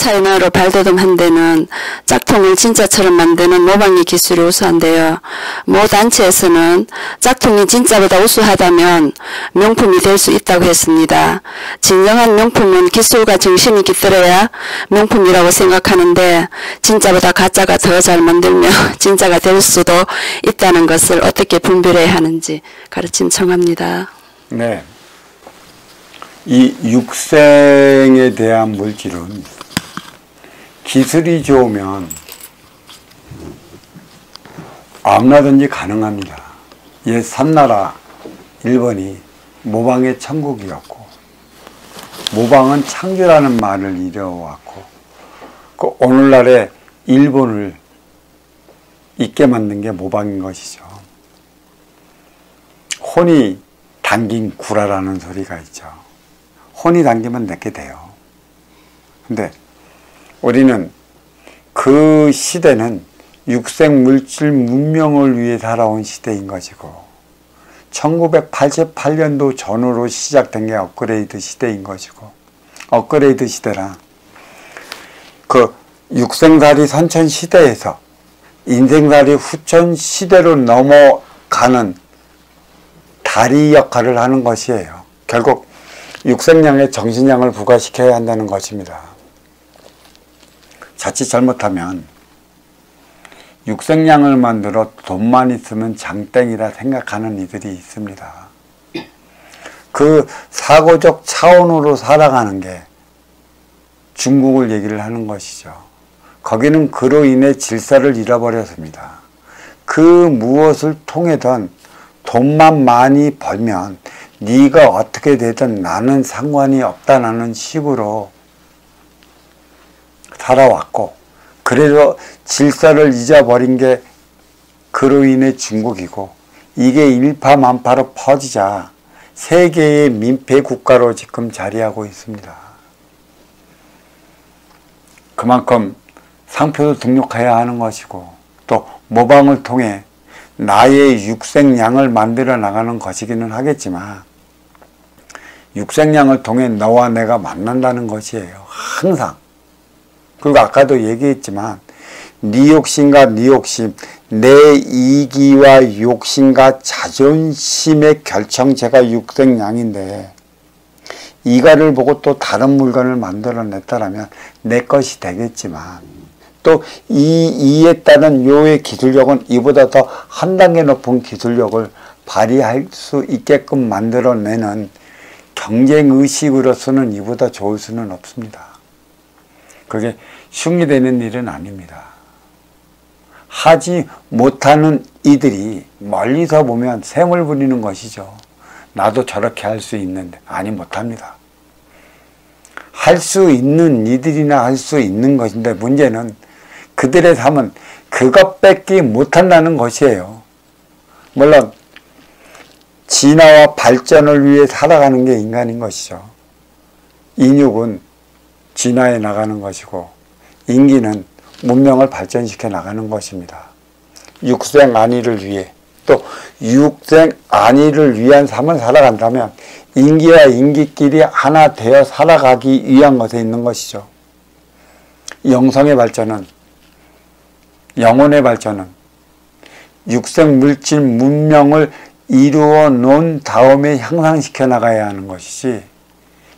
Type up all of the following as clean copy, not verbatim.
차이나로 발돋움한 데는 짝퉁을 진짜처럼 만드는 모방의 기술이 우수한데요. 모 단체에서는 짝퉁이 진짜보다 우수하다면 명품이 될 수 있다고 했습니다. 진정한 명품은 기술과 정신이 깃들어야 명품이라고 생각하는데 진짜보다 가짜가 더 잘 만들면 진짜가 될 수도 있다는 것을 어떻게 분별해야 하는지 가르침 청합니다. 네. 이 육생에 대한 물질은 기술이 좋으면 아무나든지 가능합니다. 옛 삼나라 일본이 모방의 천국이었고 모방은 창조라는 말을 이뤄왔고 그 오늘날의 일본을 있게 만든 게 모방인 것이죠. 혼이 담긴 구라라는 소리가 있죠. 혼이 담기면 내게 돼요. 근데 우리는 그 시대는 육생물질 문명을 위해 살아온 시대인 것이고 1988년도 전후로 시작된 게 업그레이드 시대인 것이고 업그레이드 시대라 그 육생살이 선천 시대에서 인생살이 후천 시대로 넘어가는 다리 역할을 하는 것이에요. 결국 육생량에 정신량을 부과시켜야 한다는 것입니다. 자칫 잘못하면 육생량을 만들어 돈만 있으면 장땡이라 생각하는 이들이 있습니다. 그 사고적 차원으로 살아가는 게 중국을 얘기를 하는 것이죠. 거기는 그로 인해 질서를 잃어버렸습니다. 그 무엇을 통해든 돈만 많이 벌면 네가 어떻게 되든 나는 상관이 없다는 식으로 살아왔고 그래서 질서를 잊어버린 게 그로 인해 중국이고 이게 일파만파로 퍼지자 세계의 민폐 국가로 지금 자리하고 있습니다. 그만큼 상표도 등록해야 하는 것이고 또 모방을 통해 나의 육생량을 만들어 나가는 것이기는 하겠지만 육생량을 통해 너와 내가 만난다는 것이에요. 항상. 그리고 아까도 얘기했지만 네 욕심과 네 욕심, 내 이기와 욕심과 자존심의 결정체가 육생량인데 이가를 보고 또 다른 물건을 만들어냈다라면 내 것이 되겠지만 또 이에 따른 요의 기술력은 이보다 더 한 단계 높은 기술력을 발휘할 수 있게끔 만들어내는 경쟁의식으로서는 이보다 좋을 수는 없습니다. 그게 흉이 되는 일은 아닙니다. 하지 못하는 이들이 멀리서 보면 샘을 부리는 것이죠. 나도 저렇게 할 수 있는데 아니 못합니다. 할 수 있는 이들이나 할 수 있는 것인데 문제는 그들의 삶은 그것밖에 못한다는 것이에요. 물론 진화와 발전을 위해 살아가는 게 인간인 것이죠. 인육은 진화해 나가는 것이고 인기는 문명을 발전시켜 나가는 것입니다. 육생 안위를 위해 또 육생 안위를 위한 삶을 살아간다면 인기와 인기끼리 하나 되어 살아가기 위한 것에 있는 것이죠. 영성의 발전은 영혼의 발전은 육생 물질 문명을 이루어 놓은 다음에 향상시켜 나가야 하는 것이지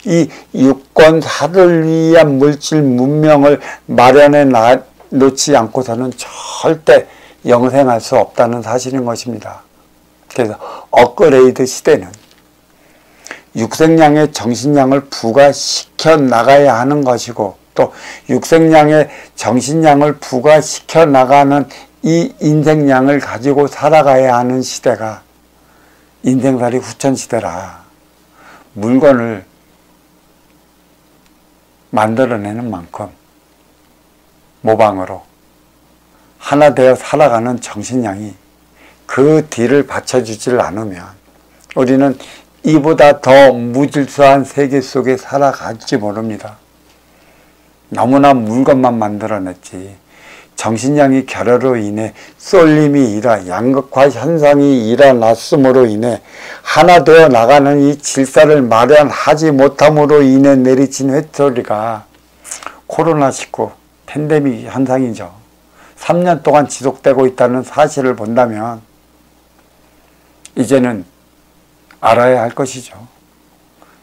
이 유권사를 위한 물질 문명을 마련해 놓지 않고서는 절대 영생할 수 없다는 사실인 것입니다. 그래서 업그레이드 시대는 육생량의 정신량을 부과시켜 나가야 하는 것이고 또 육생량의 정신량을 부과시켜 나가는 이 인생량을 가지고 살아가야 하는 시대가 인생살이 후천시대라 물건을 만들어내는 만큼 모방으로 하나 되어 살아가는 정신량이 그 뒤를 받쳐주질 않으면 우리는 이보다 더 무질서한 세계 속에 살아갈지 모릅니다. 너무나 물건만 만들어냈지 정신량이 결여로 인해 쏠림이 양극화 현상이 일어났음으로 인해 하나 되어 나가는 이 질서를 마련하지 못함으로 인해 내리친 회초리가 코로나19 팬데믹 현상이죠. 3년 동안 지속되고 있다는 사실을 본다면 이제는 알아야 할 것이죠.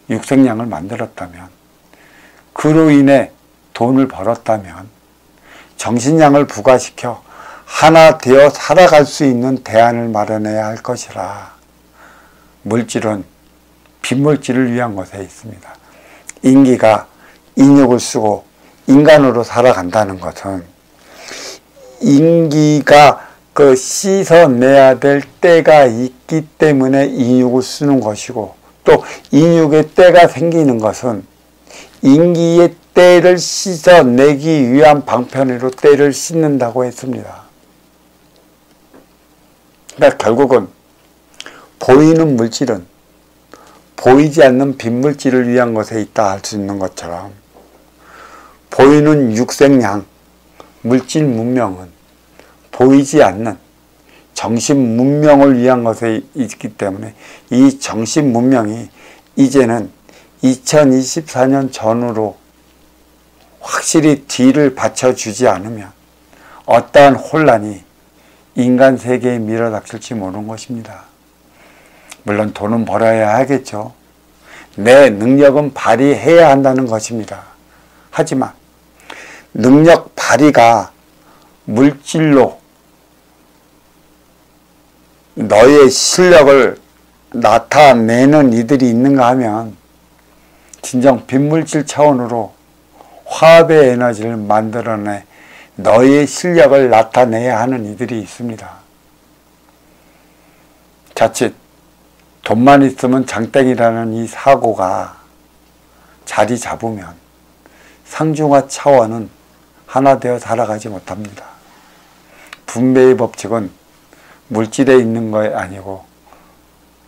육생량을 만들었다면, 그로 인해 돈을 벌었다면 정신량을 부과시켜 하나 되어 살아갈 수 있는 대안을 마련해야 할 것이라. 물질은 빈물질을 위한 것에 있습니다. 인기가 인육을 쓰고 인간으로 살아간다는 것은 인기가 씻어내야 될 때가 있기 때문에 인육을 쓰는 것이고, 또 인육의 때가 생기는 것은 인기의 때를 씻어내기 위한 방편으로 때를 씻는다고 했습니다. 그러니까 결국은 보이는 물질은 보이지 않는 빈물질을 위한 것에 있다 할 수 있는 것처럼, 보이는 육생량, 물질 문명은 보이지 않는 정신 문명을 위한 것에 있기 때문에 이 정신 문명이 이제는 2024년 전후로 확실히 뒤를 받쳐주지 않으면 어떠한 혼란이 인간 세계에 밀어닥칠지 모르는 것입니다. 물론 돈은 벌어야 하겠죠. 내 능력은 발휘해야 한다는 것입니다. 하지만 능력 발휘가 물질로 너의 실력을 나타내는 이들이 있는가 하면 진정 빈물질 차원으로 화합의 에너지를 만들어내 너의 실력을 나타내야 하는 이들이 있습니다. 자칫 돈만 있으면 장땡이라는 이 사고가 자리 잡으면 상중하 차원은 하나 되어 살아가지 못합니다. 분배의 법칙은 물질에 있는 거 아니고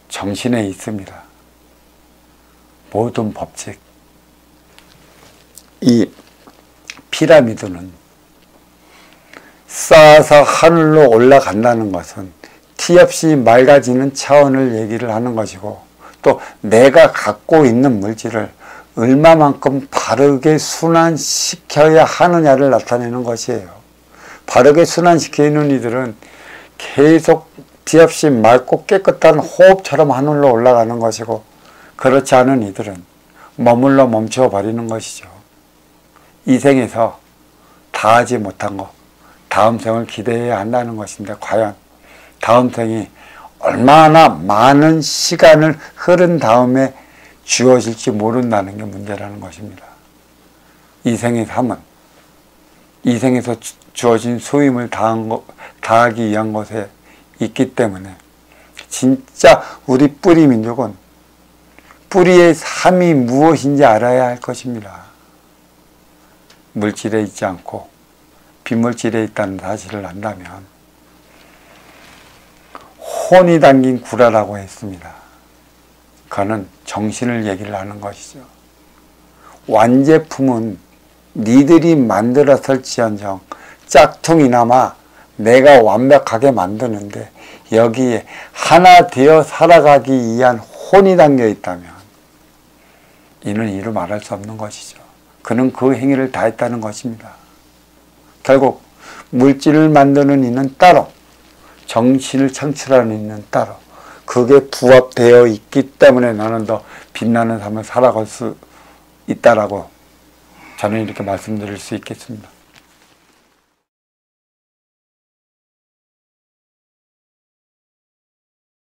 정신에 있습니다. 모든 법칙. 이 피라미드는 쌓아서 하늘로 올라간다는 것은 티 없이 맑아지는 차원을 얘기를 하는 것이고, 또 내가 갖고 있는 물질을 얼마만큼 바르게 순환시켜야 하느냐를 나타내는 것이에요. 바르게 순환시키는 이들은 계속 티 없이 맑고 깨끗한 호흡처럼 하늘로 올라가는 것이고, 그렇지 않은 이들은 머물러 멈춰버리는 것이죠. 이 생에서 다 하지 못한 거 다음 생을 기대해야 한다는 것인데, 과연 다음 생이 얼마나 많은 시간을 흐른 다음에 주어질지 모른다는 게 문제라는 것입니다. 이 생의 삶은 이 생에서 주어진 소임을 다하기 위한 것에 있기 때문에, 진짜 우리 뿌리 민족은 뿌리의 삶이 무엇인지 알아야 할 것입니다. 물질에 있지 않고 빈물질에 있다는 사실을 안다면 혼이 담긴 구라라고 했습니다. 그는 정신을 얘기를 하는 것이죠. 완제품은 니들이 만들었을지언정 짝퉁이나마 내가 완벽하게 만드는데 여기에 하나 되어 살아가기 위한 혼이 담겨 있다면 이는 이루 말할 수 없는 것이죠. 그는 그 행위를 다 했다는 것입니다. 결국 물질을 만드는 이는 따로, 정신을 창출하는 이는 따로, 그게 부합되어 있기 때문에 나는 더 빛나는 삶을 살아갈 수 있다라고 저는 이렇게 말씀드릴 수 있겠습니다.